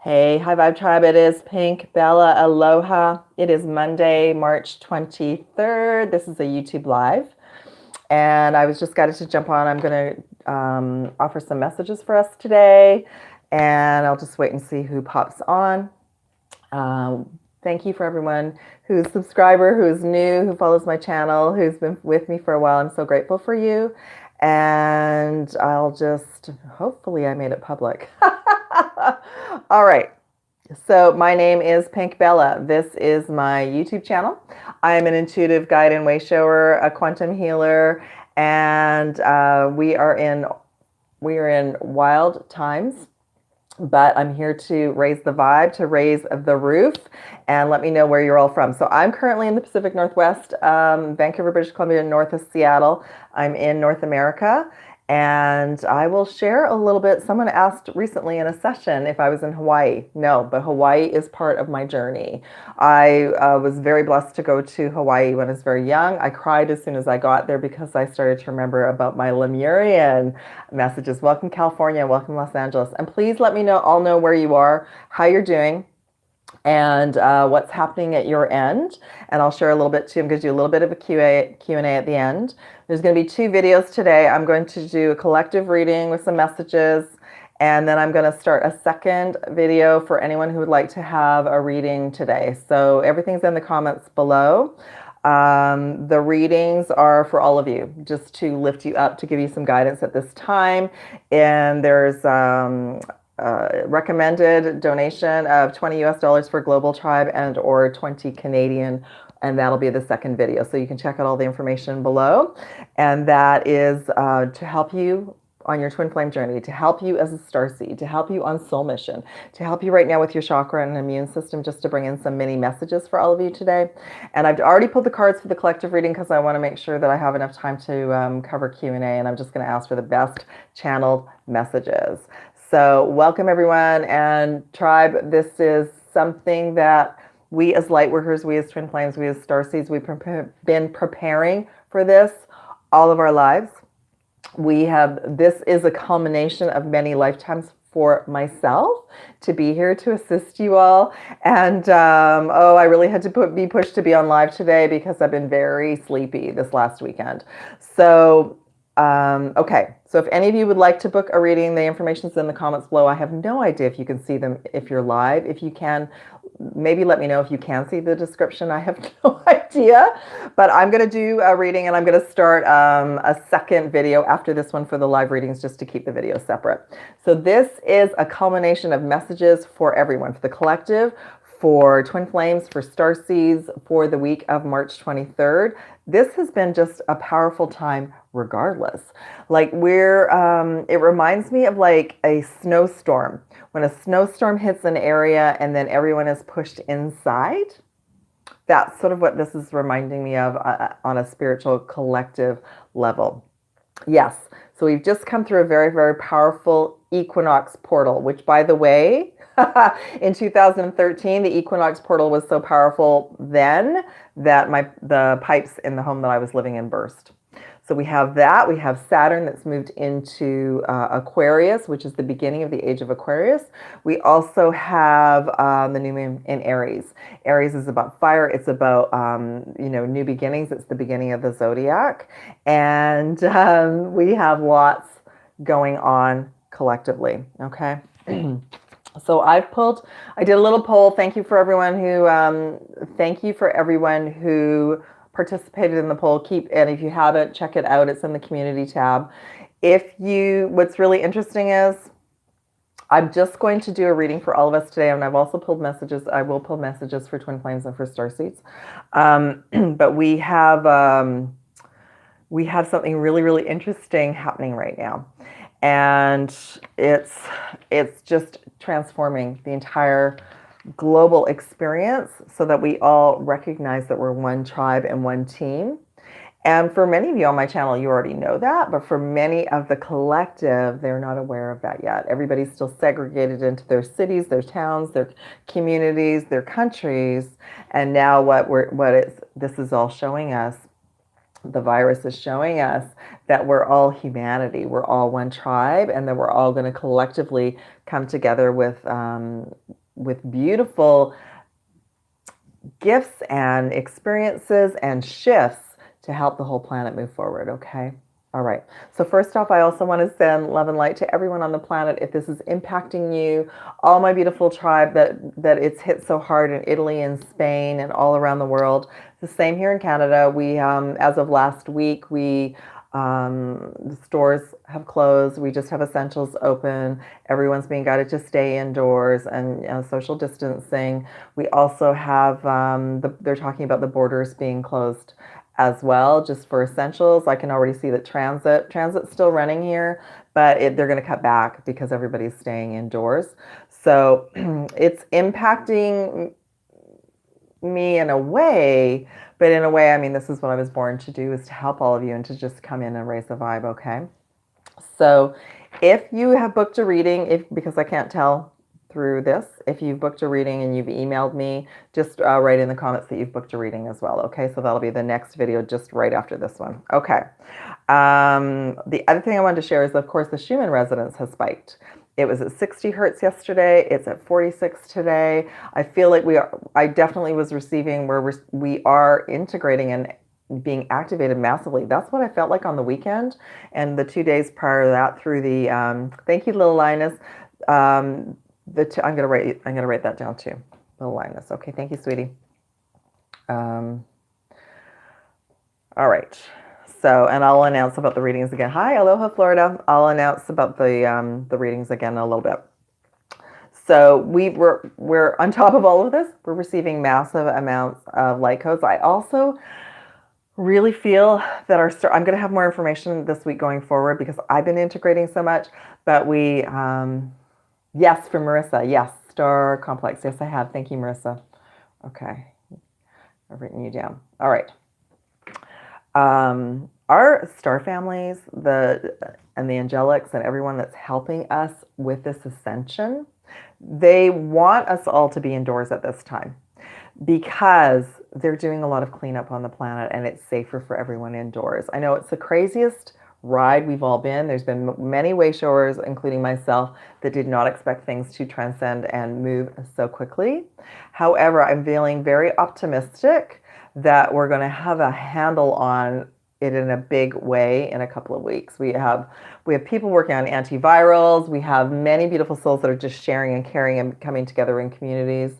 Hey, High Vibe Tribe, it is Pink Bella. Aloha. It is Monday, March 23rd. This is a YouTube Live. And I was just got to jump on. I'm going to offer some messages for us today. And I'll just wait and see who pops on. Thank you for everyone who's a subscriber, who's new, who follows my channel, who's been with me for a while. I'm so grateful for you. And hopefully I made it public. All right. So my name is Pink Bella. This is my YouTube channel. I am an intuitive guide and way shower, a quantum healer, and we are in wild times. But I'm here to raise the vibe, to raise the roof, and let me know where you're all from. So I'm currently in the Pacific Northwest, Vancouver, British Columbia, north of Seattle. I'm in North America, and I will share a little bit. Someone asked recently in a session if I was in Hawaii. No, but Hawaii is part of my journey. I was very blessed to go to Hawaii when I was very young. I cried as soon as I got there because I started to remember about my Lemurian messages. Welcome California, welcome Los Angeles. And please let me all know where you are, how you're doing, and what's happening at your end. And I'll share a little bit too. I'm going to do a little bit of a Q&A at the end. There's going to be 2 videos today. I'm going to do a collective reading with some messages, and then I'm going to start a second video for anyone who would like to have a reading today. So everything's in the comments below. The readings are for all of you, just to lift you up, to give you some guidance at this time. And there's recommended donation of $20 for Global Tribe and or 20 Canadian, and that'll be the second video. So you can check out all the information below. And that is to help you on your twin flame journey, to help you as a starseed, to help you on soul mission, to help you right now with your chakra and immune system, just to bring in some mini messages for all of you today. And I've already pulled the cards for the collective reading because I want to make sure that I have enough time to cover Q&A, and I'm just going to ask for the best channeled messages. So welcome everyone, and tribe, this is something that we as light workers, we as twin flames, we as starseeds, we've been preparing for this all of our lives. This is a culmination of many lifetimes for myself to be here to assist you all. And I really had to be pushed to be on live today because I've been very sleepy this last weekend. So okay, so if any of you would like to book a reading, the information's in the comments below. I have no idea if you can see them if you're live. If you can, maybe let me know if you can see the description. I have no idea, but I'm going to do a reading, and I'm going to start a second video after this one for the live readings, just to keep the video separate. So this is a culmination of messages for everyone, for the collective, for twin flames, for starseeds, for the week of March 23rd. This has been just a powerful time regardless. Like it reminds me of like a snowstorm. When a snowstorm hits an area and then everyone is pushed inside, that's sort of what this is reminding me of on a spiritual collective level. Yes, so we've just come through a very, very powerful equinox portal, which, by the way, in 2013, the equinox portal was so powerful then that the pipes in the home that I was living in burst. So we have that. We have Saturn that's moved into Aquarius, which is the beginning of the age of Aquarius. We also have the new moon in Aries. Aries is about fire. It's about new beginnings. It's the beginning of the zodiac, and we have lots going on collectively. Okay. So I did a little poll. Thank you for everyone who participated in the poll. And if you haven't, check it out. It's in the community tab. What's really interesting is I'm just going to do a reading for all of us today, and I've also pulled messages. I will pull messages for twin flames and for starseeds. But we have something really, really interesting happening right now. And it's just transforming the entire global experience so that we all recognize that we're one tribe and one team. And for many of you on my channel, you already know that, but for many of the collective, they're not aware of that yet. Everybody's still segregated into their cities, their towns, their communities, their countries. And now this is all showing us the virus is showing us that we're all humanity, we're all one tribe, and that we're all going to collectively come together with beautiful gifts and experiences and shifts to help the whole planet move forward, okay? All right. So first off, I also want to send love and light to everyone on the planet. If this is impacting you, all my beautiful tribe that it's hit so hard in Italy and Spain and all around the world. The same here in Canada. We, as of last week, the stores have closed. We just have essentials open. Everyone's being guided to stay indoors and social distancing. We also have, they're talking about the borders being closed as well, just for essentials. I can already see that transit's still running here, but they're going to cut back because everybody's staying indoors. So it's impacting me in a way, but in a way, I mean, this is what I was born to do, is to help all of you and to just come in and raise the vibe, okay? So if you have booked a reading, because I can't tell through this, if you've booked a reading and you've emailed me, just write in the comments that you've booked a reading as well, okay? So that'll be the next video just right after this one. Okay. The other thing I wanted to share is, of course, the Schumann resonance has spiked. It was at 60 hertz yesterday. It's at 46 today. I feel like I definitely was receiving where we are integrating and being activated massively. That's what I felt like on the weekend and the 2 days prior to that through the, thank you, Little Linus. I'm gonna write that down too. Little Linus. Okay, thank you, sweetie. All right. So, and I'll announce about the readings again. Hi, Aloha, Florida. I'll announce about the readings again in a little bit. So we're on top of all of this. We're receiving massive amounts of light codes. I also really feel that I'm going to have more information this week going forward because I've been integrating so much. But yes, from Marissa. Yes, Star Complex. Yes, I have. Thank you, Marissa. Okay. I've written you down. All right. Our star families, and the angelics and everyone that's helping us with this ascension, they want us all to be indoors at this time because they're doing a lot of cleanup on the planet and it's safer for everyone indoors. I know it's the craziest ride we've all been. There's been many wayshowers, including myself, that did not expect things to transcend and move so quickly. However, I'm feeling very optimistic that we're going to have a handle on it in a big way in a couple of weeks. We have people working on antivirals. We have many beautiful souls that are just sharing and caring and coming together in communities.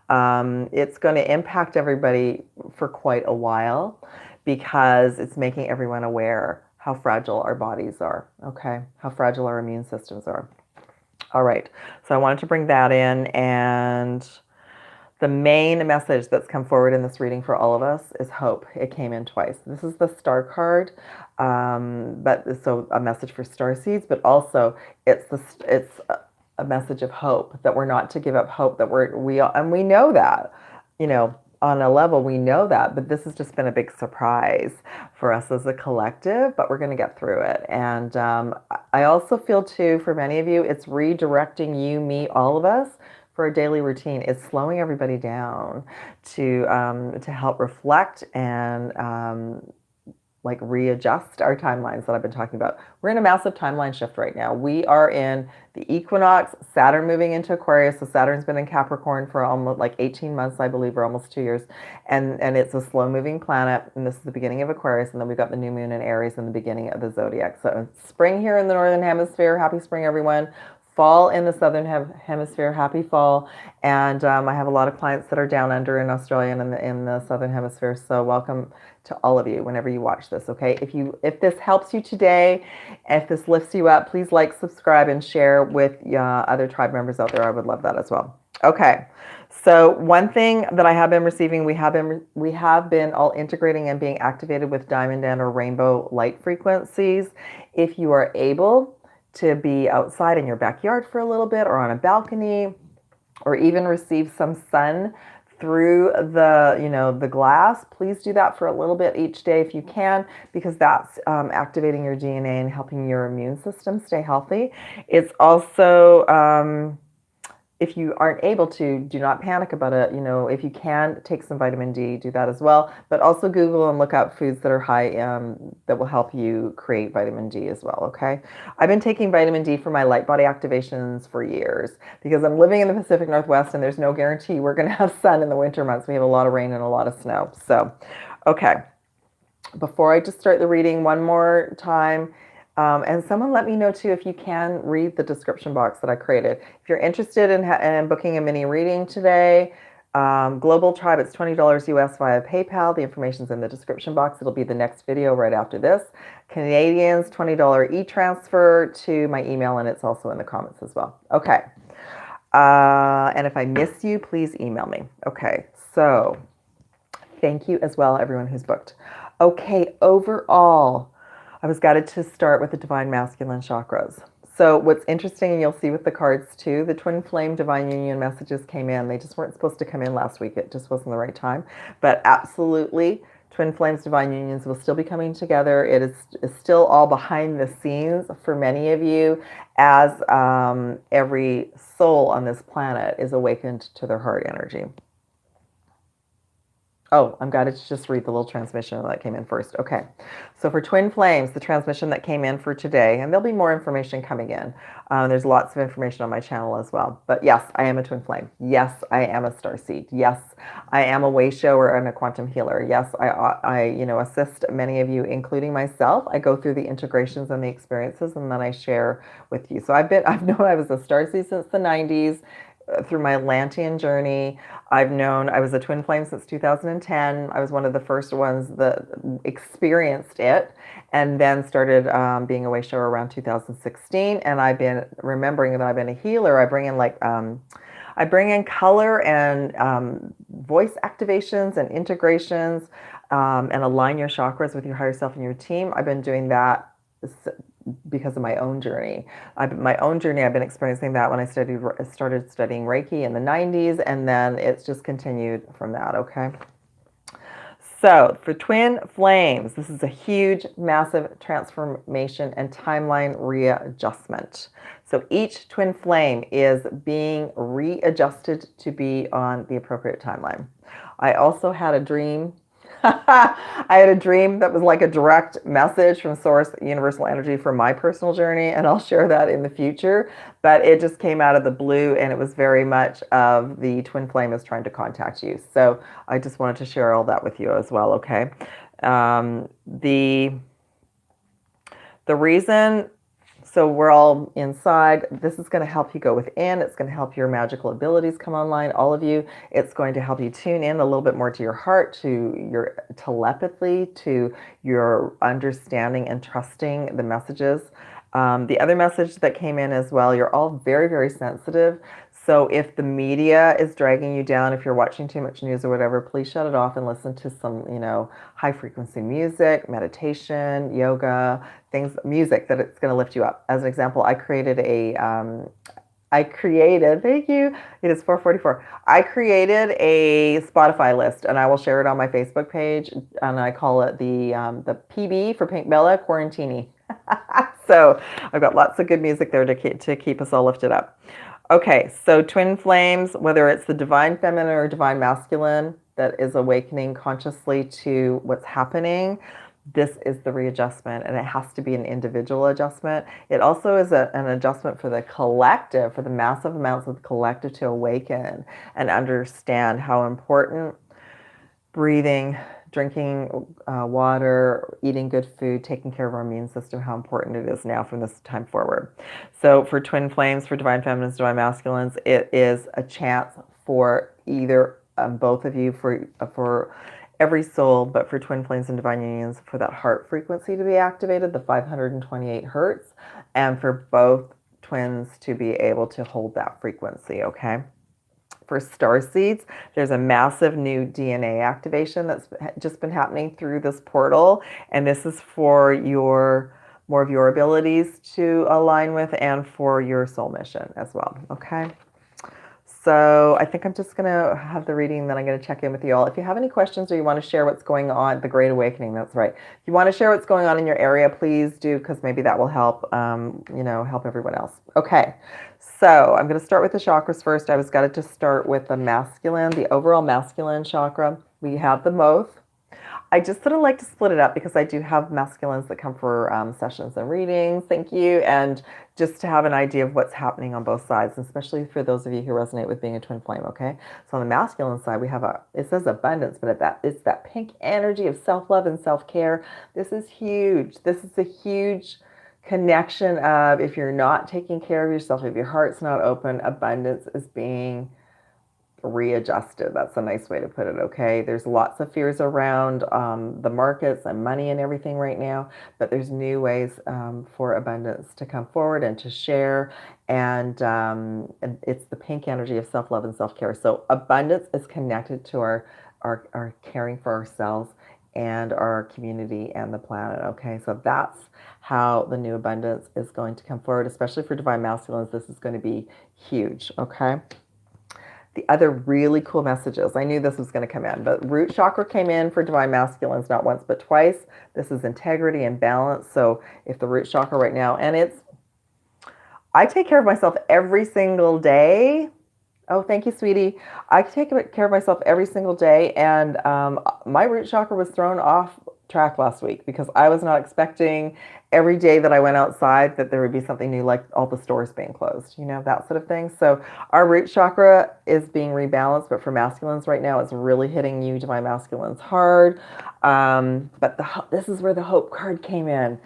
It's going to impact everybody for quite a while because it's making everyone aware how fragile our bodies are, okay? How fragile our immune systems are. All right, so I wanted to bring that in, and the main message that's come forward in this reading for all of us is hope. It came in twice. This is the star card, so a message for Starseeds, but also it's a message of hope, that we're not to give up hope, that we know that, on a level we know that, but this has just been a big surprise for us as a collective, but we're going to get through it. And I also feel too, for many of you, it's redirecting you, me, all of us, for a daily routine. Is slowing everybody down to help reflect and readjust our timelines that I've been talking about. We're in a massive timeline shift right now. We are in the equinox, Saturn moving into Aquarius. So Saturn's been in Capricorn for almost 18 months, I believe, or almost 2 years. And it's a slow moving planet. And this is the beginning of Aquarius. And then we've got the new moon in Aries in the beginning of the zodiac. So spring here in the Northern Hemisphere. Happy spring, everyone. Fall in the Southern Hemisphere. Happy fall. And I have a lot of clients that are down under in Australia and in the Southern Hemisphere. So welcome to all of you whenever you watch this, okay? If this helps you today, if this lifts you up, please like, subscribe, and share with other tribe members out there. I would love that as well. Okay, so one thing that I have been receiving, we have been all integrating and being activated with diamond and or rainbow light frequencies. If you are able to be outside in your backyard for a little bit, or on a balcony, or even receive some sun through the glass, please do that for a little bit each day if you can, because that's activating your DNA and helping your immune system stay healthy. It's also if you aren't able to, do not panic about it. You know, if you can take some vitamin D, do that as well. But also Google and look up foods that are high, that will help you create vitamin D as well, okay? I've been taking vitamin D for my light body activations for years because I'm living in the Pacific Northwest and there's no guarantee we're going to have sun in the winter months. We have a lot of rain and a lot of snow. So, okay. Before I just start the reading one more time, and someone let me know too if you can read the description box that I created. If you're interested in booking a mini reading today, Global Tribe, it's $20 US via PayPal. The information's in the description box. It'll be the next video right after this. Canadians, $20 e-transfer to my email, and it's also in the comments as well. Okay. And if I miss you, please email me. Okay, so thank you as well, everyone who's booked. Okay, overall, I was guided to start with the Divine Masculine chakras. So what's interesting, and you'll see with the cards too, the Twin Flame Divine Union messages came in. They just weren't supposed to come in last week. It just wasn't the right time. But absolutely, Twin Flames Divine Unions will still be coming together. It is still all behind the scenes for many of you as every soul on this planet is awakened to their heart energy. Oh, I'm guided to just read the little transmission that came in first. Okay. So for Twin Flames, the transmission that came in for today, and there'll be more information coming in. There's lots of information on my channel as well. But yes, I am a Twin Flame. Yes, I am a Starseed. Yes, I am a way shower and a quantum healer. Yes, I assist many of you, including myself. I go through the integrations and the experiences, and then I share with you. So I've known I was a Starseed since the 90s. Through my Atlantean journey, I've known I was a Twin Flame since 2010. I was one of the first ones that experienced it and then started being a way shower around 2016. And I've been remembering that I've been a healer. I bring in color and voice activations and integrations and align your chakras with your higher self and your team. I've been doing that because of my own journey. I've been experiencing that when I started studying Reiki in the 90s, and then it's just continued from that, okay? So for Twin Flames, this is a huge, massive transformation and timeline readjustment. So each Twin Flame is being readjusted to be on the appropriate timeline. I also had a dream I had a dream that was like a direct message from Source Universal Energy for my personal journey, and I'll share that in the future. But it just came out of the blue, and it was very much of the Twin Flame is trying to contact you. So I just wanted to share all that with you as well, okay? The reason... So we're all inside. This is going to help you go within. It's going to help your magical abilities come online, all of you. It's going to help you tune in a little bit more to your heart, to your telepathy, to your understanding and trusting the messages. The other message that came in as well, you're all very, very sensitive. So if the media is dragging you down, if you're watching too much news or whatever, please shut it off and listen to some, high frequency music, meditation, yoga, music that it's going to lift you up. As an example, thank you. It is 4:44. I created a Spotify list, and I will share it on my Facebook page, and I call it the PB for PinkBella Quarantini. So I've got lots of good music there to keep us all lifted up. Okay, so Twin Flames, whether it's the Divine Feminine or Divine Masculine that is awakening consciously to what's happening, this is the readjustment, and it has to be an individual adjustment. It also is an adjustment for the collective, for the massive amounts of the collective to awaken and understand how important breathing, drinking water, eating good food, taking care of our immune system, how important it is now from this time forward. So for Twin Flames, for Divine Feminines, Divine Masculines, it is a chance for either both of you, for every soul, but for Twin Flames and Divine Unions, for that heart frequency to be activated, the 528 hertz, and for both twins to be able to hold that frequency, okay? For Starseeds, there's a massive new DNA activation that's just been happening through this portal, and this is for more of your abilities to align with and for your soul mission as well, okay? So I think I'm just going to have the reading, then I'm going to check in with you all. If you have any questions or you want to share what's going on, the Great Awakening, that's right. If you want to share what's going on in your area, please do, because maybe that will help, help everyone else. Okay, So I'm going to start with the chakras first. I was got to start with the masculine, the overall masculine chakra. We have the both. I just sort of like to split it up because I do have masculines that come for sessions and readings. Thank you. And just to have an idea of what's happening on both sides, especially for those of you who resonate with being a twin flame, okay? So on the masculine side, we have it says abundance, but it's that pink energy of self-love and self-care. This is huge. This is a huge connection of if you're not taking care of yourself, if your heart's not open, abundance is being readjusted. That's a nice way to put it, okay? There's lots of fears around the markets and money and everything right now, but there's new ways for abundance to come forward and to share, and it's the pink energy of self-love and self-care. So abundance is connected to our caring for ourselves and our community and the planet, okay? So that's how the new abundance is going to come forward, especially for divine masculines. This is going to be huge, okay? The other really cool messages, I knew this was going to come in, but root chakra came in for divine masculines not once but twice. This is integrity and balance. So if the root chakra right now, and I take care of myself every single day. Oh, thank you, sweetie. I take care of myself every single day, and my root chakra was thrown off track last week because I was not expecting every day that I went outside that there would be something new, like all the stores being closed, that sort of thing. So our root chakra is being rebalanced, but for masculines right now, it's really hitting you, divine masculines, hard. But this is where the hope card came in.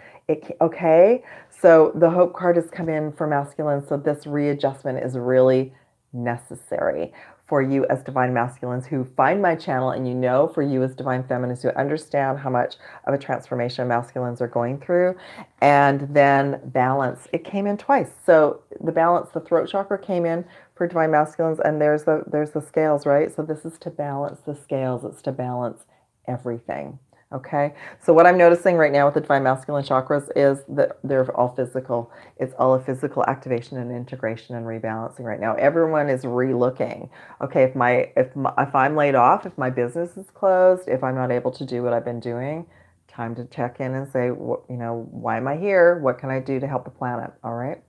Okay, so the hope card has come in for masculines, so this readjustment is really necessary for you as divine masculines who find my channel, and for you as divine feminines who understand how much of a transformation masculines are going through. And then balance, it came in twice. So the balance, the throat chakra came in for divine masculines, and there's the scales, right? So this is to balance the scales. It's to balance everything. Okay, so what I'm noticing right now with the divine masculine chakras is that they're all physical. It's all a physical activation and integration and rebalancing right now. Everyone is re-looking. Okay, if I'm laid off, if my business is closed, if I'm not able to do what I've been doing, time to check in and say, why am I here? What can I do to help the planet? All right.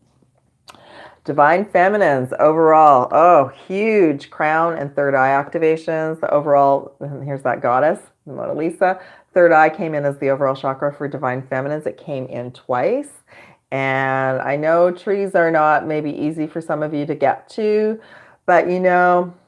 Divine feminines overall, oh, huge crown and third eye activations. The overall, here's that goddess, the Mona Lisa. Third eye came in as the overall chakra for divine feminines. It came in twice. And I know trees are not maybe easy for some of you to get to, but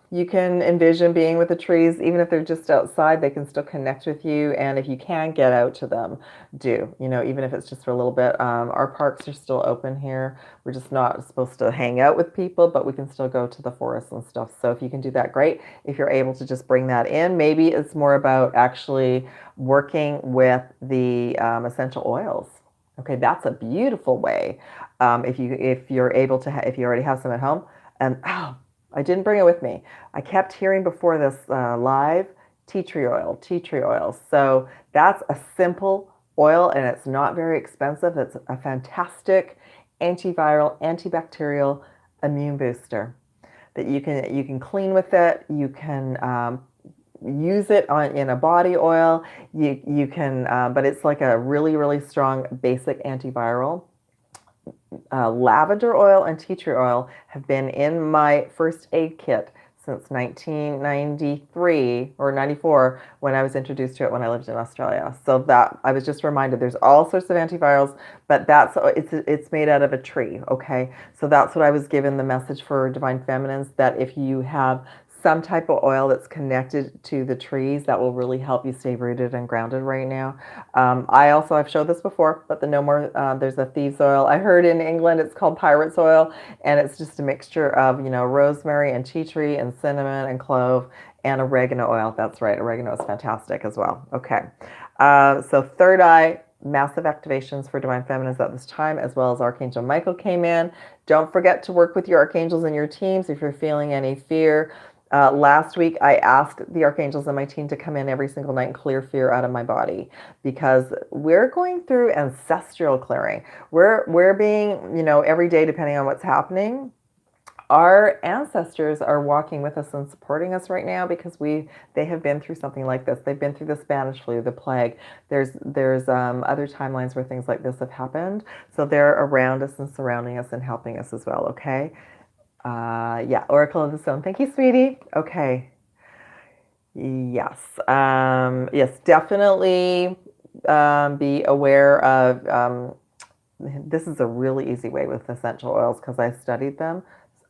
you can envision being with the trees, even if they're just outside, they can still connect with you. And if you can get out to them, do, even if it's just for a little bit. Our parks are still open here. We're just not supposed to hang out with people, but we can still go to the forest and stuff. So if you can do that, great. If you're able to just bring that in, maybe it's more about actually working with the essential oils. Okay, that's a beautiful way. If you're able to, if you already have some at home, and I didn't bring it with me. I kept hearing before this live, tea tree oil. So that's a simple oil, and it's not very expensive. It's a fantastic antiviral, antibacterial immune booster that you can clean with it. You can use it in a body oil. You can, but it's like a really, really strong basic antiviral. Lavender oil and tea tree oil have been in my first aid kit since 1993 or 94 when I was introduced to it when I lived in Australia. So that I was just reminded there's all sorts of antivirals, but it's made out of a tree, okay? So that's what I was given the message for divine feminines, that if you have some type of oil that's connected to the trees, that will really help you stay rooted and grounded right now. I've showed this before, but there's a thieves oil. I heard in England it's called pirate's oil, and it's just a mixture of, rosemary and tea tree and cinnamon and clove and oregano oil. That's right. Oregano is fantastic as well. Okay. So third eye, massive activations for divine feminines at this time, as well as Archangel Michael came in. Don't forget to work with your archangels and your teams if you're feeling any fear. Last week, I asked the archangels and my team to come in every single night and clear fear out of my body, because we're going through ancestral clearing. We're being, every day, depending on what's happening, our ancestors are walking with us and supporting us right now because they have been through something like this. They've been through the Spanish flu, the plague. There's other timelines where things like this have happened. So they're around us and surrounding us and helping us as well, okay? Yeah, Oracle of the Stone. Thank you, sweetie. Okay. Yes. Yes, definitely be aware of. This is a really easy way with essential oils because I studied them.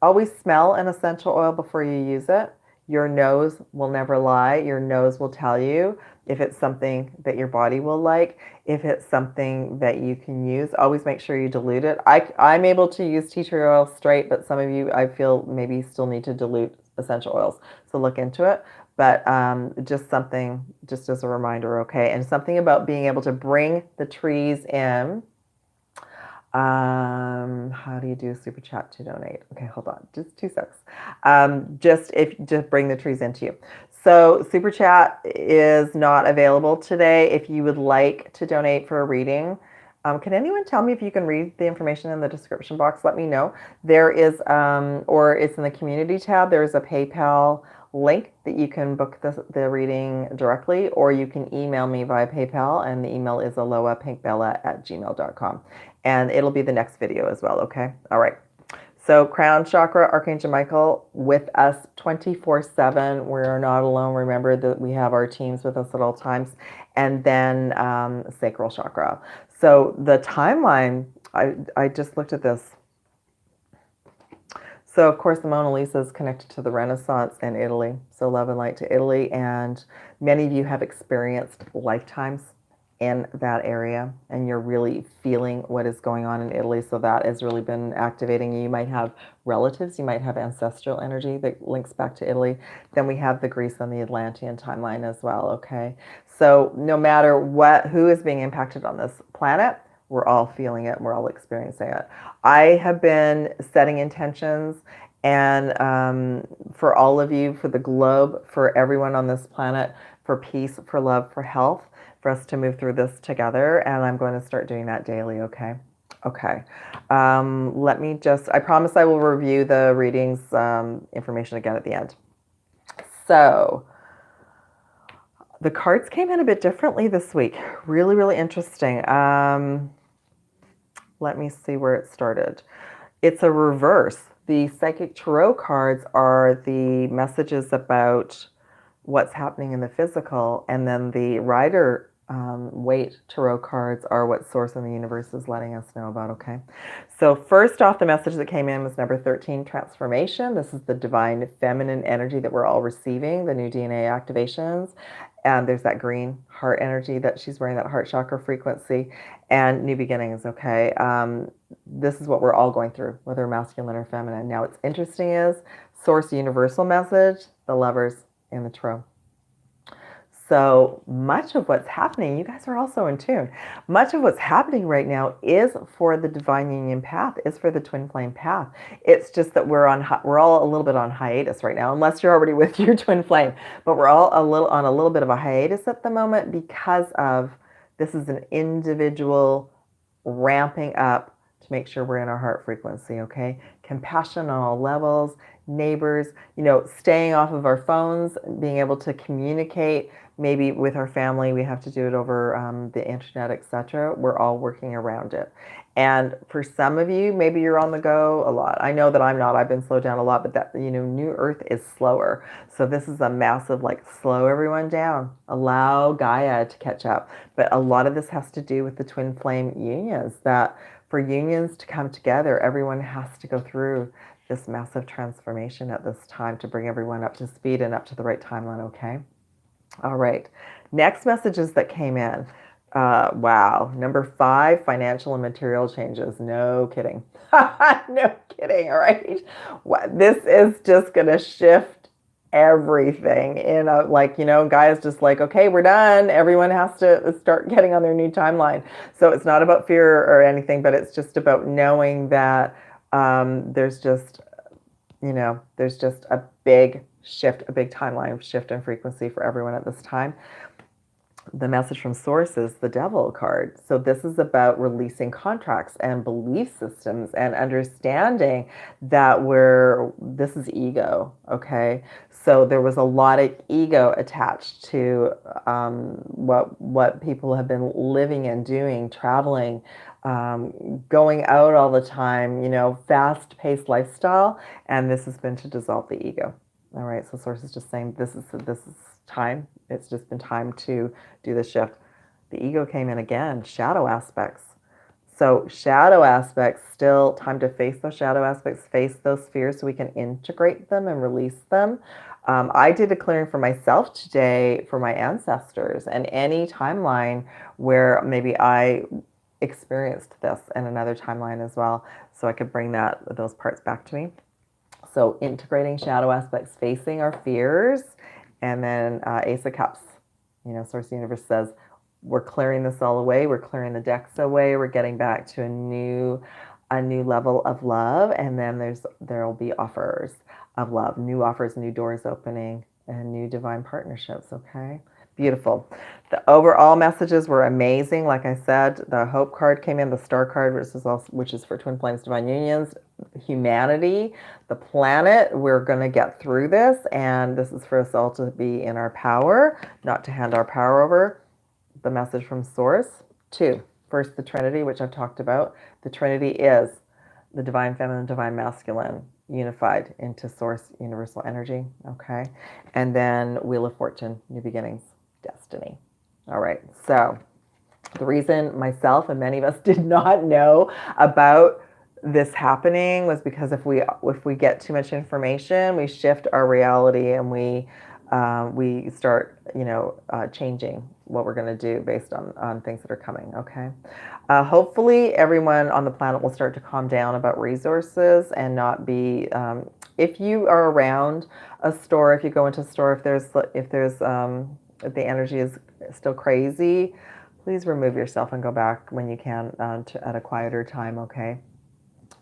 Always smell an essential oil before you use it. Your nose will never lie. Your nose will tell you if it's something that your body will like, if it's something that you can use. Always make sure you dilute it. I'm able to use tea tree oil straight, but some of you, I feel, maybe still need to dilute essential oils. So look into it. But just something, just as a reminder, okay? And something about being able to bring the trees in. How do you do a super chat to donate? Okay, hold on, just 2 secs. Just bring the trees into you. So super chat is not available today. If you would like to donate for a reading, can anyone tell me if you can read the information in the description box? Let me know. There is, or it's in the community tab. There's a PayPal link that you can book the reading directly, or you can email me via PayPal, and the email is AlohaPinkBella@gmail.com. And it'll be the next video as well, okay? All right. So crown chakra, Archangel Michael with us 24/7. We're not alone. Remember that we have our teams with us at all times. And then sacral chakra. So the timeline, I just looked at this. So, of course, the Mona Lisa is connected to the Renaissance and Italy. So love and light to Italy. And many of you have experienced lifetimes in that area, and you're really feeling what is going on in Italy. So that has really been activating you. You might have relatives, you might have ancestral energy that links back to Italy. Then we have the Greece and the Atlantean timeline as well, okay? So no matter who is being impacted on this planet, we're all feeling it and we're all experiencing it. I have been setting intentions, and for all of you, for the globe, for everyone on this planet, for peace, for love, for health, for us to move through this together. And I'm going to start doing that daily, okay? Okay. Let me just, I promise I will review the readings information again at the end. So the cards came in a bit differently this week. Really, really interesting. Let me see where it started. It's a reverse. The Psychic Tarot cards are the messages about what's happening in the physical, and then the Rider Waite Tarot cards are what Source in the Universe is letting us know about, okay? So first off, the message that came in was number 13, transformation. This is the divine feminine energy that we're all receiving, the new DNA activations. And there's that green heart energy that she's wearing, that heart chakra frequency, and new beginnings, okay? This is what we're all going through, whether masculine or feminine. Now, what's interesting is Source universal message, the Lovers in the THRU. So much of what's happening, you guys are also in tune. Much of what's happening right now is for the divine union path, is for the twin flame path. It's just that we're all a little bit on hiatus right now, unless you're already with your twin flame. But we're all on a little bit of a hiatus at the moment because of this is an individual ramping up to make sure we're in our heart frequency, okay? Compassion on all levels, neighbors, staying off of our phones, being able to communicate maybe with our family. We have to do it over the internet, etc. We're all working around it. And for some of you, maybe you're on the go a lot. I know that I'm not. I've been slowed down a lot, but that, New Earth is slower. So this is a massive, slow everyone down. Allow Gaia to catch up. But a lot of this has to do with the twin flame unions, that for unions to come together, everyone has to go through this massive transformation at this time to bring everyone up to speed and up to the right timeline, okay? All right. Next messages that came in. Wow. Number 5, financial and material changes. No kidding. No kidding. All right. This is just going to shift everything in Gaia's just like, okay, we're done. Everyone has to start getting on their new timeline. So it's not about fear or anything, but it's just about knowing that there's just a big shift, a big timeline shift in frequency for everyone at this time. The message from Source is the Devil card. So this is about releasing contracts and belief systems and understanding that this is ego, okay? So there was a lot of ego attached to what people have been living and doing, traveling, going out all the time, you know, fast-paced lifestyle, and this has been to dissolve the ego. All right, so Source is just saying this is time. It's just been time to do the shift. The ego came in again, shadow aspects. So shadow aspects, still time to face those shadow aspects, face those fears so we can integrate them and release them. I did a clearing for myself today for my ancestors and any timeline where maybe I experienced this in another timeline as well, so I could bring those parts back to me. So integrating shadow aspects, facing our fears, and then Ace of Cups. You know, Source Universe says, we're clearing this all away. We're clearing the decks away. We're getting back to a new level of love. And then there'll be offers of love, new offers, new doors opening, and new divine partnerships. Okay, beautiful. The overall messages were amazing. Like I said, the Hope card came in, the Star card, which is for Twin Flames Divine Unions, humanity, the planet. We're going to get through this, and this is for us all to be in our power, not to hand our power over. The message from Source. 2, first, the Trinity, which I've talked about. The Trinity is the divine feminine, divine masculine, unified into Source universal energy. Okay, and then Wheel of Fortune, new beginnings, destiny. All right, so the reason myself and many of us did not know about this happening was because if we get too much information, we shift our reality and we start, you know, changing what we're going to do based on things that are coming. Okay, hopefully everyone on the planet will start to calm down about resources and not be. If you are around a store, if you go into a store, if the energy is still crazy, please remove yourself and go back when you can at a quieter time. Okay,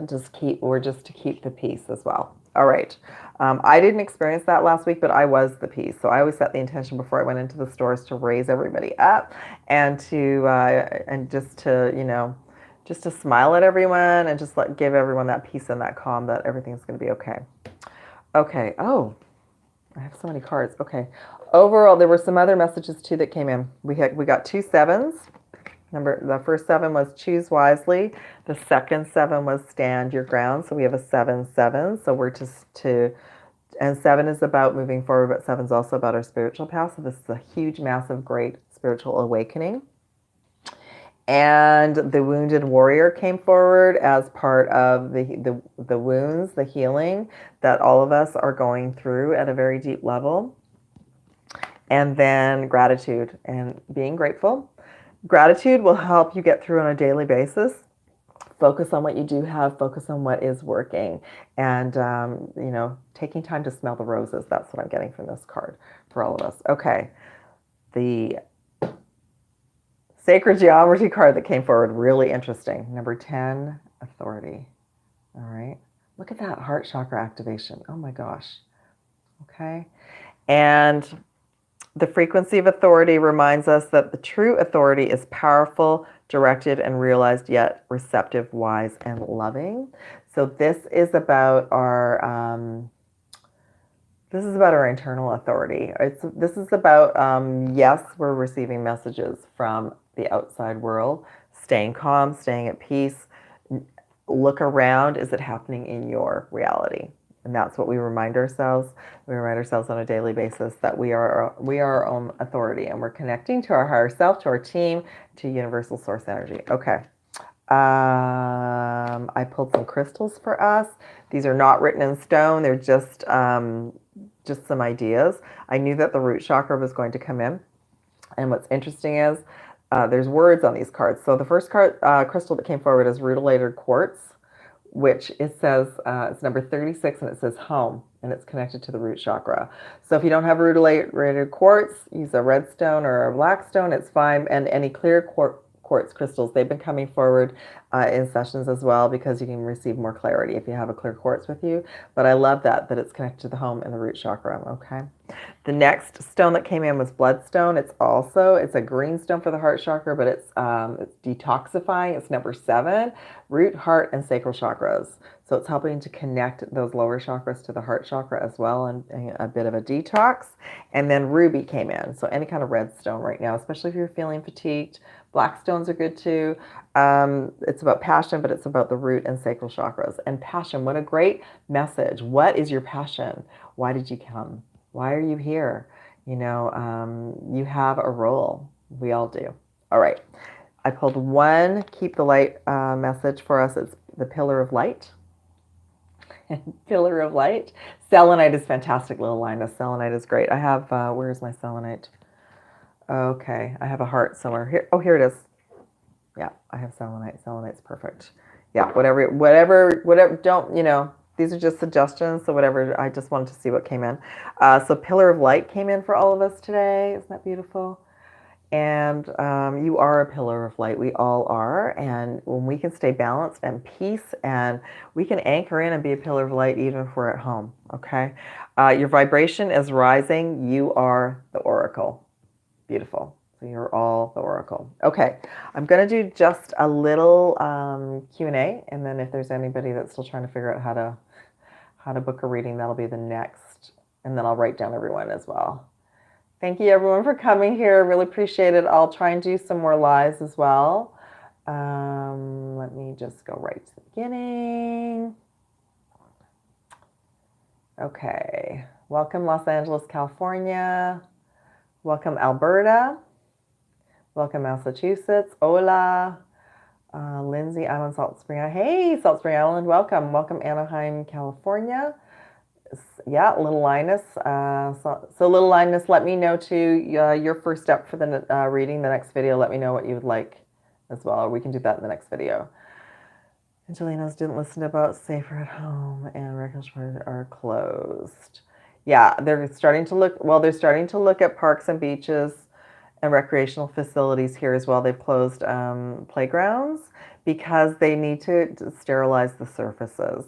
just to keep the peace as well. All right. I didn't experience that last week, but I was the peace. So I always set the intention before I went into the stores to raise everybody up and just to smile at everyone and just give everyone that peace and that calm that everything's going to be okay. Okay. Oh, I have so many cards. Okay. Overall, there were some other messages too that came in. We got 2 7s. The first 7 was choose wisely. The second 7 was stand your ground. So we have a 7-7. So we're and 7 is about moving forward, but 7 is also about our spiritual path. So this is a huge, massive, great spiritual awakening. And the wounded warrior came forward as part of the wounds, the healing that all of us are going through at a very deep level. And then gratitude and being grateful. Gratitude will help you get through on a daily basis. Focus on what you do have, focus on what is working, and taking time to smell the roses. That's what I'm getting from this card for all of us. Okay, the sacred geometry card that came forward, really interesting. Number 10, authority. All right, look at that heart chakra activation. Oh my gosh. Okay, and the frequency of authority reminds us that the true authority is powerful, directed, and realized, yet receptive, wise, and loving. So this is about our internal authority. This is about yes, we're receiving messages from the outside world. Staying calm, staying at peace. Look around. Is it happening in your reality? And that's what we remind ourselves. We remind ourselves on a daily basis that we are our own authority, and we're connecting to our higher self, to our team, to universal source energy. Okay. I pulled some crystals for us. These are not written in stone. They're just some ideas. I knew that the root chakra was going to come in. And what's interesting is there's words on these cards. So the first crystal that came forward is rutilated quartz, which it says, it's number 36, and it says home, and it's connected to the root chakra. So if you don't have rutilated quartz, use a red stone or a black stone, it's fine. And any clear quartz crystals, they've been coming forward in sessions as well, because you can receive more clarity if you have a clear quartz with you. But I love that it's connected to the home and the root chakra. Okay. The next stone that came in was bloodstone. It's a green stone for the heart chakra, but it's detoxifying. It's number 7, root, heart, and sacral chakras. So it's helping to connect those lower chakras to the heart chakra as well, and a bit of a detox. And then ruby came in. So any kind of red stone right now, especially if you're feeling fatigued. Black stones are good too. It's about passion, but it's about the root and sacral chakras. And passion, what a great message. What is your passion? Why did you come? Why are you here? You know, you have a role. We all do. All right. I pulled one keep the light message for us. It's the pillar of light. Pillar of light. Selenite is fantastic, little Linus. Selenite is great. I have, where's my selenite? Okay, I have a heart somewhere. Here, oh, here it is. Yeah, I have selenite. Selenite's perfect. Yeah, whatever, don't, you know, these are just suggestions, so whatever, I just wanted to see what came in. So pillar of light came in for all of us today. Isn't that beautiful? And you are a pillar of light. We all are. And when we can stay balanced and peace, and we can anchor in and be a pillar of light even if we're at home, okay? Your vibration is rising. You are the oracle. Beautiful. So you're all the oracle. Okay, I'm going to do just a little Q&A, and then if there's anybody that's still trying to figure out how to book a reading, that'll be the next. And then I'll write down everyone as well. Thank you, everyone, for coming here. Really appreciate it. I'll try and do some more lives as well. Let me just go right to the beginning. Okay. Welcome, Los Angeles, California. Welcome, Alberta. Welcome, Massachusetts. Hola. Lindsay, I'm on Salt Spring Island. Hey, Salt Spring Island. Welcome. Welcome, Anaheim, California. Yeah, little Linus. So little Linus, let me know too your first step for the reading, the next video. Let me know what you would like as well. Or we can do that in the next video. Angelinos didn't listen about safer at home, and recreational are closed. Yeah, they're starting to look. Well, they're starting to look at parks and beaches and recreational facilities here as well. They've closed playgrounds because they need to sterilize the surfaces.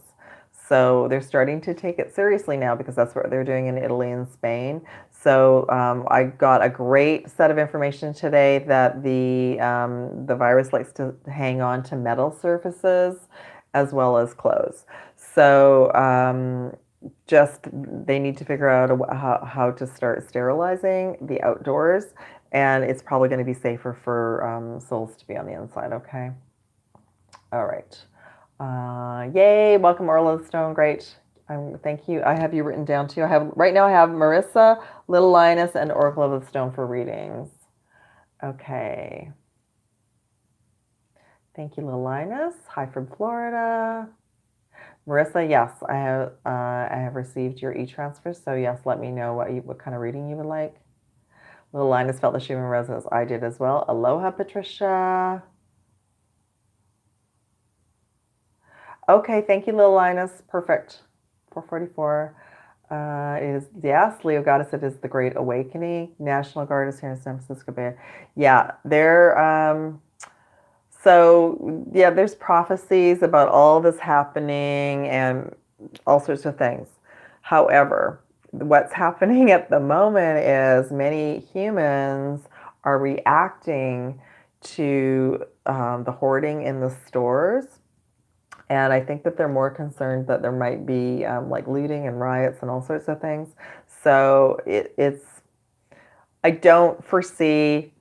So they're starting to take it seriously now because that's what they're doing in Italy and Spain. So I got a great set of information today that the virus likes to hang on to metal surfaces as well as clothes. So just they need to figure out how to start sterilizing the outdoors, and it's probably going to be safer for souls to be on the inside. Okay. All right. Yay, welcome Orla Stone, great. Thank you. I have you written down too. Right now I have Marissa, Little Linus, and Oracle of the Stone for readings. Okay. Thank you, Little Linus. Hi from Florida. Marissa, yes, I have received your e-transfer, so yes, let me know what kind of reading you would like. Little Linus felt the Schumann resonance. I did as well. Aloha, Patricia. Okay, thank you, Little Linus. Perfect. 444 yes, Leo Goddess, it is the Great Awakening. National Guard is here in San Francisco Bay. Yeah, there's prophecies about all this happening and all sorts of things. However, what's happening at the moment is many humans are reacting to the hoarding in the stores. And I think that they're more concerned that there might be like looting and riots and all sorts of things. So I don't foresee,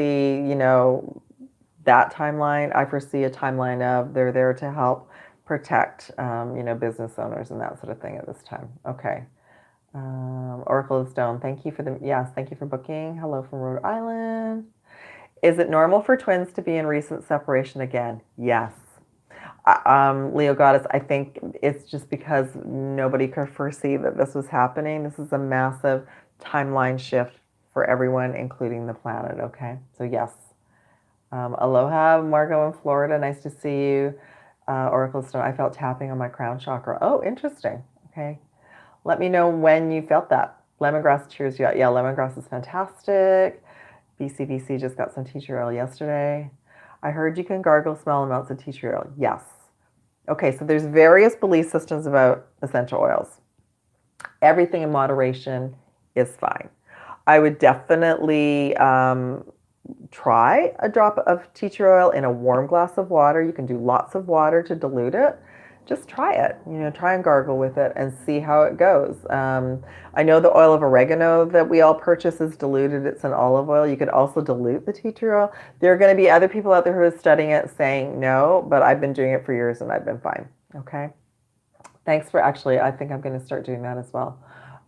you know, that timeline. I foresee a timeline of they're there to help protect, you know, business owners and that sort of thing at this time. Okay. Oracle of Stone, thank you for thank you for booking. Hello from Rhode Island. Is it normal for twins to be in recent separation again? Yes. Leo Goddess, I think it's just because nobody could foresee that this was happening. This is a massive timeline shift for everyone, including the planet, okay? So yes. Aloha, Margot in Florida. Nice to see you. Oracle Stone, I felt tapping on my crown chakra. Oh, interesting. Okay. Let me know when you felt that. Lemongrass cheers you out. Yeah, lemongrass is fantastic. BCBC just got some tea tree oil yesterday. I heard you can gargle small amounts of tea tree oil. Yes. Okay, so there's various belief systems about essential oils. Everything in moderation is fine. I would definitely try a drop of tea tree oil in a warm glass of water. You can do lots of water to dilute it. just try it. Try and gargle with it and see how it goes. I know the oil of oregano that we all purchase is diluted. It's an olive oil. You could also dilute the tea tree oil. There are going to be other people out there who are studying it saying no, but I've been doing it for years and I've been fine. Okay. Thanks for I think I'm going to start doing that as well.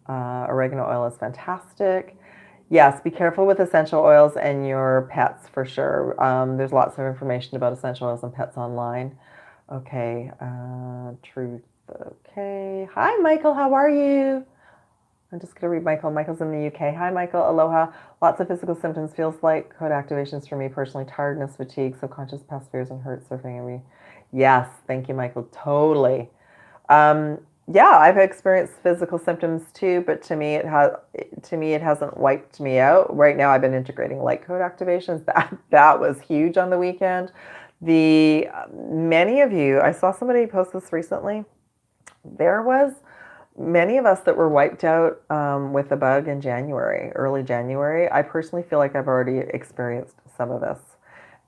Oregano oil is fantastic. Yes, be careful with essential oils and your pets for sure. There's lots of information about essential oils and pets online. Okay, truth. Okay. Hi, Michael. How are you? I'm just going to read Michael. Michael's in the UK. Hi, Michael. Aloha. Lots of physical symptoms. Feels like code activations for me personally. Tiredness, fatigue, subconscious past fears, and hurt surfing at me. Yes. Thank you, Michael. Totally. Yeah, I've experienced physical symptoms too, but to me it hasn't wiped me out. Right now I've been integrating light code activations. That was huge on the weekend. Many of you, I saw somebody post this recently. There was many of us that were wiped out with the bug in January, early January. I personally feel like I've already experienced some of this,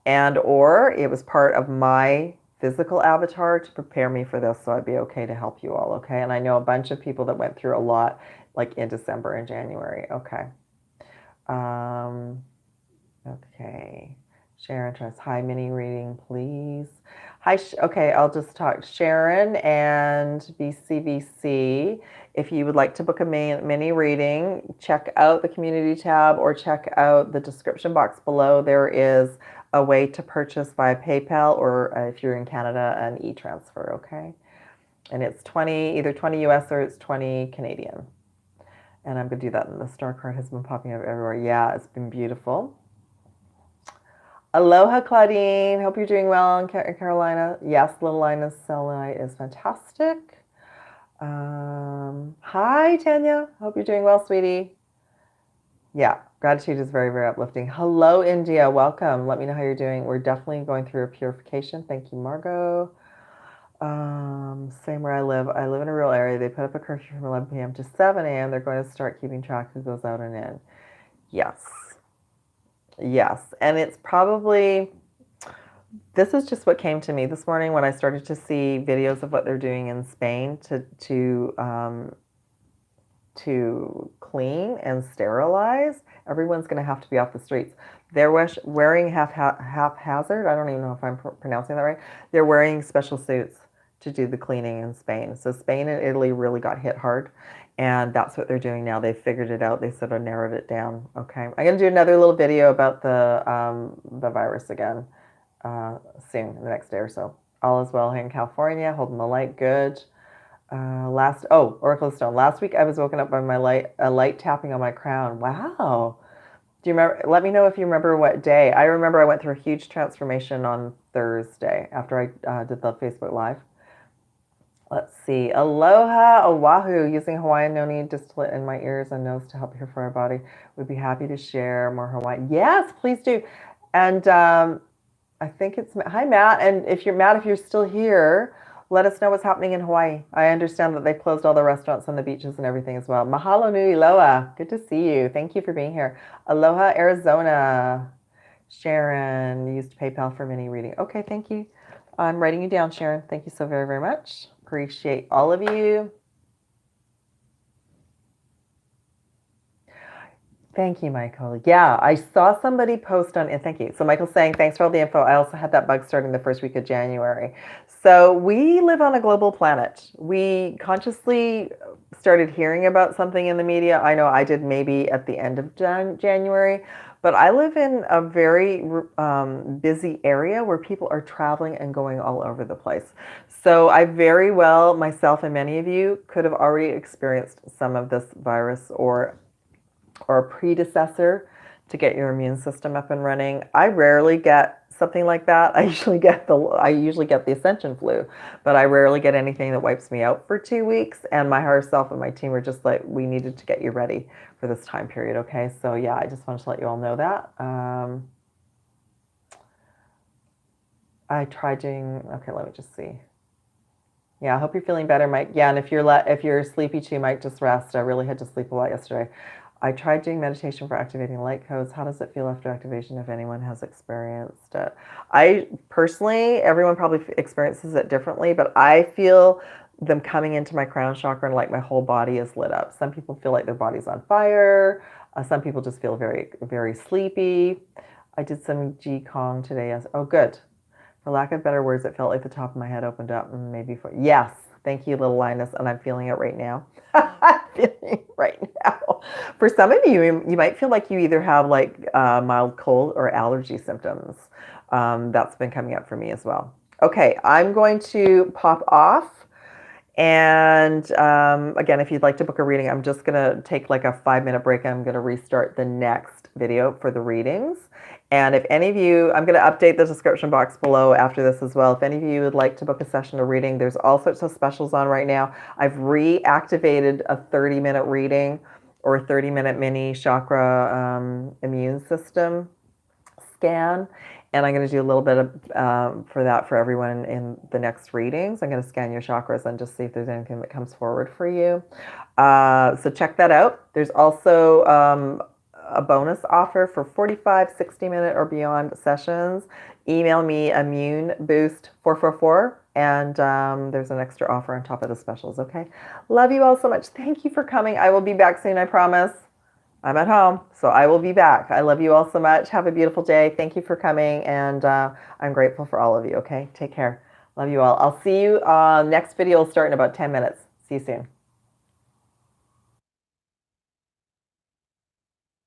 or it was part of my physical avatar to prepare me for this, so I'd be okay to help you all. Okay, and I know a bunch of people that went through a lot, like in December and January. Okay. Okay. Sharon tries. Hi, mini reading, please. Hi. Okay, I'll just talk. Sharon and BCBC. If you would like to book a mini reading, check out the community tab or check out the description box below. There is a way to purchase via PayPal or if you're in Canada, an e-transfer. Okay, and it's either 20 US or it's 20 Canadian. And I'm going to do that. And the star card has been popping up everywhere. Yeah, it's been beautiful. Aloha, Claudine. Hope you're doing well in Carolina. Yes, little Lina's selenite is fantastic. Hi, Tanya. Hope you're doing well, sweetie. Yeah, gratitude is very, very uplifting. Hello, India. Welcome. Let me know how you're doing. We're definitely going through a purification. Thank you, Margot. Same where I live. I live in a rural area. They put up a curfew from 11 p.m. to 7 a.m. They're going to start keeping track who goes out and in. Yes. Yes. And it's probably, this is just what came to me this morning when I started to see videos of what they're doing in Spain to clean and sterilize. Everyone's going to have to be off the streets. They're wearing haphazard. I don't even know if I'm pronouncing that right. They're wearing special suits to do the cleaning in Spain. So Spain and Italy really got hit hard. And that's what they're doing now. They've figured it out. They sort of narrowed it down. Okay. I'm going to do another little video about the virus again soon, the next day or so. All is well here in California. Holding the light. Good. Oracle Stone. Last week I was woken up by a light tapping on my crown. Wow. Do you remember? Let me know if you remember what day. I remember I went through a huge transformation on Thursday after I did the Facebook Live. Let's see. Aloha, Oahu, using Hawaiian noni distillate in my ears and nose to help purify our body. We'd be happy to share more Hawaiian. Yes, please do. And I think it's, hi, Matt. And if you're still here, let us know what's happening in Hawaii. I understand that they closed all the restaurants and the beaches and everything as well. Mahalo nui loa. Good to see you. Thank you for being here. Aloha, Arizona. Sharon used PayPal for mini reading. Okay, thank you. I'm writing you down, Sharon. Thank you so very, very much. Appreciate all of you. Thank you, Michael. Yeah, I saw somebody post on, and thank you. So Michael's saying, thanks for all the info. I also had that bug starting the first week of January. So we live on a global planet. We consciously started hearing about something in the media. I know I did maybe at the end of January, but I live in a very busy area where people are traveling and going all over the place. So I very well, myself and many of you, could have already experienced some of this virus or a predecessor to get your immune system up and running. I rarely get something like that. I usually get the Ascension flu, but I rarely get anything that wipes me out for 2 weeks. And my higher self and my team were just like, we needed to get you ready for this time period. Okay, so yeah, I just wanted to let you all know that. I tried doing. Okay, let me just see. Yeah, I hope you're feeling better, Mike. Yeah, and if you're sleepy too, Mike, just rest. I really had to sleep a lot yesterday. I tried doing meditation for activating light codes. How does it feel after activation if anyone has experienced it? I personally, everyone probably experiences it differently, but I feel them coming into my crown chakra and like my whole body is lit up. Some people feel like their body's on fire. Some people just feel very, very sleepy. I did some Qigong today. Oh, good. For lack of better words, it felt like the top of my head opened up and maybe for, yes. Thank you, little Linus, and I'm feeling it right now. I'm feeling it right now. For some of you, you might feel like you either have like mild cold or allergy symptoms. That's been coming up for me as well. Okay, I'm going to pop off. And again, if you'd like to book a reading, I'm just going to take like a 5-minute break. I'm going to restart the next video for the readings. And if any of you, I'm going to update the description box below after this as well. If any of you would like to book a session of reading, there's all sorts of specials on right now. I've reactivated a 30-minute reading or a 30-minute mini chakra immune system scan. And I'm going to do a little bit of, for that for everyone in the next readings. I'm going to scan your chakras and just see if there's anything that comes forward for you. So check that out. There's also a bonus offer for 45, 60-minute or beyond sessions. Email me immuneboost444 and there's an extra offer on top of the specials, okay? Love you all so much. Thank you for coming. I will be back soon, I promise. I'm at home, so I will be back. I love you all so much. Have a beautiful day. Thank you for coming, and I'm grateful for all of you, okay? Take care. Love you all. I'll see you next video will start in about 10 minutes. See you soon.